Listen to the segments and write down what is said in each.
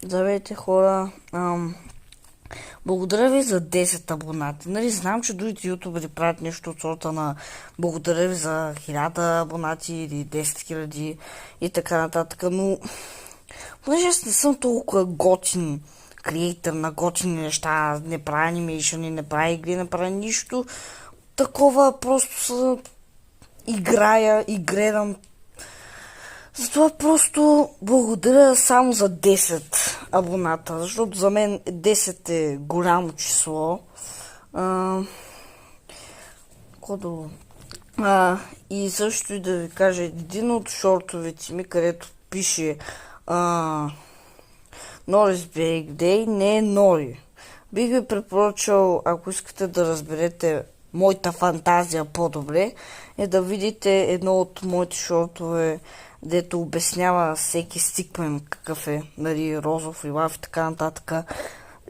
Здравейте, хора! Благодаря ви за 10 абонати. Нали, знам, че другите ютубери правят нещо от сорта на благодаря ви за 1000 абонати или 10 000 и така нататък, но понеже аз не съм толкова готин креатор на готини неща, не правя анимейшъни, не правя игри, не правя нищо такова, просто играя и гледам. Затова просто благодаря само за 10 абоната, защото за мен 10 е голямо число. И също и да ви кажа, един от шортовете ми, където пише Nori's Bake Day, не е Нори. Бих ви препоръчал, ако искате да разберете моята фантазия по-добре, е да видите едно от моите шортове, дето обяснява всеки стикмен какъв е, нали, розов, лилав и така нататък.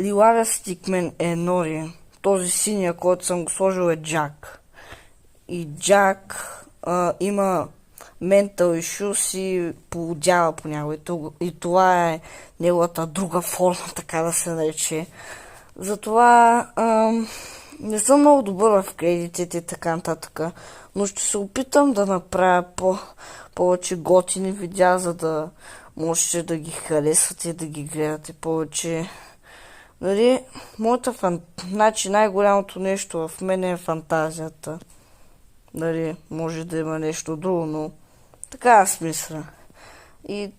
Лилавия стикмен е Нори, този синия, който съм го сложил е Джак. И Джак има mental issues и поудява понякога. И това е неговата друга форма, така да се нарече. Затова не съм много добър в кредитите и така нататък, но ще се опитам да направя повече готини видеа, за да можете да ги харесвате и да ги гледате повече. Нали, значи най-голямото нещо в мен е фантазията. Нали, може да има нещо друго, но така аз мисля. И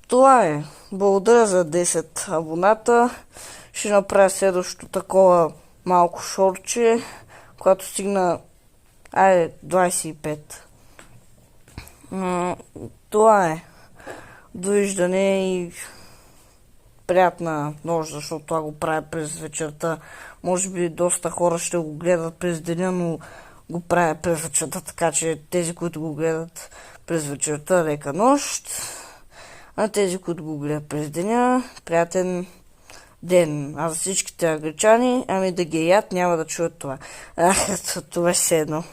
това е. Благодаря за 10 абоната. Ще направя следващото такова малко шорче, когато стигна 25. Това е. Довиждане и приятна нощ, защото това го правя през вечерта. Може би доста хора ще го гледат през деня, но го правя през вечерта, така че тези, които го гледат през вечерта, лека нощ. А тези, които го гледат през деня, приятен ден. А за всичките англичани, ами да ги яд, няма да чуят това. Това е все едно.